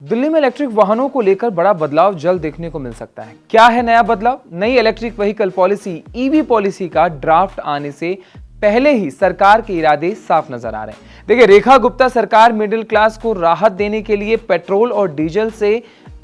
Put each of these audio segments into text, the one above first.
दिल्ली में इलेक्ट्रिक वाहनों को लेकर बड़ा बदलाव जल्द देखने को मिल सकता है। क्या है नया बदलाव? नई electric vehicle policy EV policy का ड्राफ्ट आने से पहले ही सरकार के इरादे साफ नजर आ रहे हैं। देखिए, रेखा गुप्ता सरकार मिडिल क्लास को राहत देने के लिए पेट्रोल और डीजल से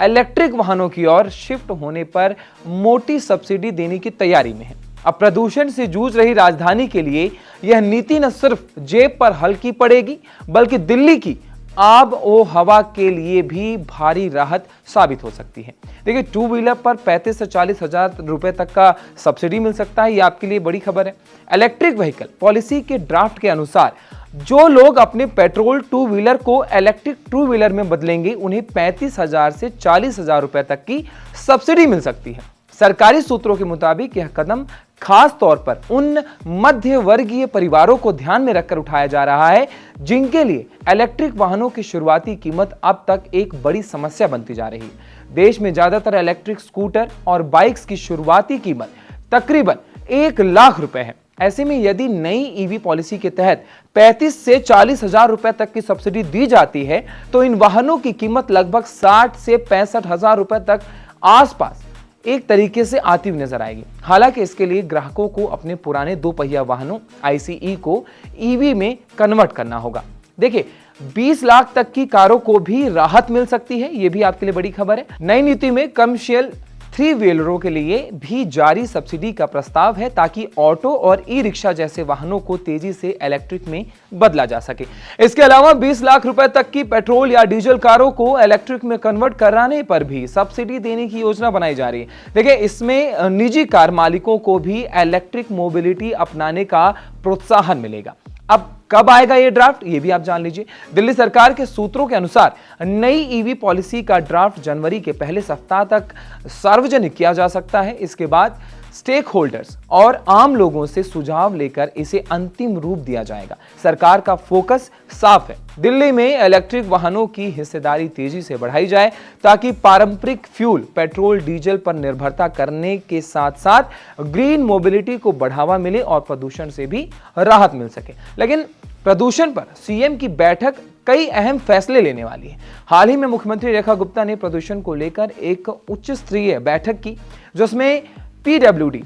इलेक्ट्रिक वाहनों की ओर शिफ्ट होने पर मोटी सब्सिडी देने की तैयारी में है। अब प्रदूषण से जूझ रही राजधानी के लिए यह नीति न सिर्फ जेब पर हल्की पड़ेगी, बल्कि दिल्ली की आब ओ हवा के लिए भी भारी राहत साबित हो सकती है। देखिए, टू व्हीलर पर 35 से 40 हजार रुपए तक का सब्सिडी मिल सकता है। ये आपके लिए बड़ी खबर है। इलेक्ट्रिक व्हीकल पॉलिसी के ड्राफ्ट के अनुसार जो लोग अपने पेट्रोल टू व्हीलर को इलेक्ट्रिक टू व्हीलर में बदलेंगे, उन्हें 35,000 से 40,000 रुपए तक की सब्सिडी मिल सकती है। सरकारी सूत्रों के मुताबिक यह कदम खास तौर पर उन मध्य वर्गीय परिवारों को ध्यान में रखकर उठाया जा रहा है जिनके लिए इलेक्ट्रिक वाहनों की शुरुआती कीमत अब तक एक बड़ी समस्या बनती जा रही है। देश में ज्यादातर इलेक्ट्रिक स्कूटर और बाइक्स की शुरुआती कीमत तकरीबन 1 लाख रुपए है। ऐसे में यदि नई ईवी पॉलिसी के तहत 35 से 40 हजार रुपए तक की सब्सिडी दी जाती है, तो इन वाहनों की कीमत लगभग 60 से 65 हजार रुपए तक आसपास एक तरीके से आती हुई नजर आएगी। हालांकि इसके लिए ग्राहकों को अपने पुराने 2 पहिया वाहनों ICE को ईवी में कन्वर्ट करना होगा। देखिए, 20 लाख तक की कारों को भी राहत मिल सकती है। यह भी आपके लिए बड़ी खबर है। नई नीति में कमर्शियल 3 व्हीलरों के लिए भी जारी सब्सिडी का प्रस्ताव है, ताकि ऑटो और ई रिक्शा जैसे वाहनों को तेजी से इलेक्ट्रिक में बदला जा सके। इसके अलावा 20 लाख रुपए तक की पेट्रोल या डीजल कारों को इलेक्ट्रिक में कन्वर्ट कराने पर भी सब्सिडी देने की योजना बनाई जा रही है। देखिए, इसमें निजी कार मालिकों को भी इलेक्ट्रिक मोबिलिटी अपनाने का प्रोत्साहन मिलेगा। अब कब आएगा ये ड्राफ्ट, ये भी आप जान लीजिए। दिल्ली सरकार के सूत्रों के अनुसार नई ईवी पॉलिसी का ड्राफ्ट जनवरी के पहले सप्ताह तक सार्वजनिक किया जा सकता है। इसके बाद स्टेक होल्डर्स और आम लोगों से सुझाव लेकर इसे अंतिम रूप दिया जाएगा। सरकार का फोकस साफ है। दिल्ली में इलेक्ट्रिक वाहनों की हिस्सेदारी तेजी से बढ़ाई जाए, ताकि पारंपरिक फ्यूल पेट्रोल डीजल पर निर्भरता करने के साथ साथ ग्रीन मोबिलिटी को बढ़ावा मिले और प्रदूषण से भी राहत मिल सके। लेकिन प्रदूषण पर सीएम की बैठक कई अहम फैसले लेने वाली है। हाल ही में मुख्यमंत्री रेखा गुप्ता ने प्रदूषण को लेकर एक उच्च स्तरीय बैठक की, जिसमें PWD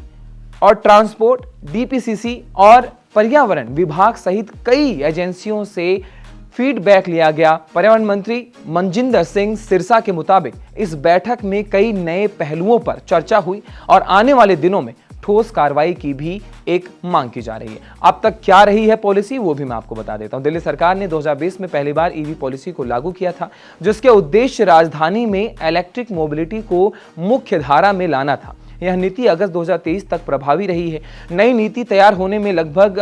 और ट्रांसपोर्ट, DPCC और पर्यावरण विभाग सहित कई एजेंसियों से फीडबैक लिया गया। पर्यावरण मंत्री मनजिंदर सिंह सिरसा के मुताबिक इस बैठक में कई नए पहलुओं पर चर्चा हुई और आने वाले दिनों में ठोस कार्रवाई की भी एक मांग की जा रही है। अब तक क्या रही है पॉलिसी, वो भी मैं आपको बता देता हूं। दिल्ली सरकार ने 2020 में पहली बार ईवी पॉलिसी को लागू किया था, जिसके उद्देश्य राजधानी में इलेक्ट्रिक मोबिलिटी को मुख्य धारा में लाना था। यह नीति अगस्त 2023 तक प्रभावी रही है। नई नीति तैयार होने में लगभग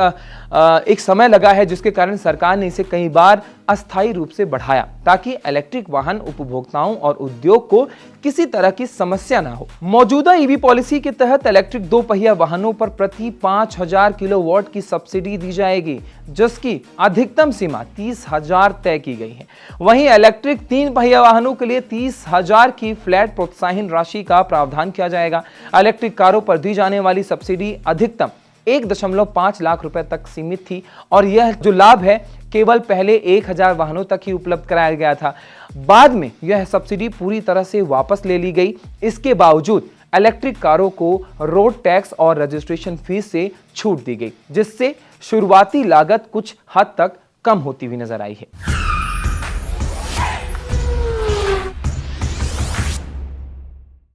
एक समय लगा है, जिसके कारण सरकार ने इसे कई बार अस्थायी रूप से बढ़ाया, ताकि इलेक्ट्रिक वाहन उपभोक्ताओं और उद्योग को किसी तरह की समस्या ना हो। मौजूदा ईवी पॉलिसी के तहत इलेक्ट्रिक 2 पहिया वाहनों पर प्रति 5000 किलोवाट की सब्सिडी दी जाएगी, जिसकी अधिकतम सीमा 30,000 तय की गई है। वहीं इलेक्ट्रिक 3 पहिया वाहनों के लिए 30,000 की फ्लैट प्रोत्साहन राशि का प्रावधान किया जाएगा। इलेक्ट्रिक कारों पर दी जाने वाली सब्सिडी अधिकतम 1.5 लाख रुपए तक सीमित थी, और यह जो लाभ है केवल पहले 1000 वाहनों तक ही उपलब्ध कराया गया था। बाद में यह सब्सिडी पूरी तरह से वापस ले ली गई। इसके बावजूद इलेक्ट्रिक कारों को रोड टैक्स और रजिस्ट्रेशन फीस से छूट दी गई, जिससे शुरुआती लागत कुछ हद तक कम होती हुई नजर आई है।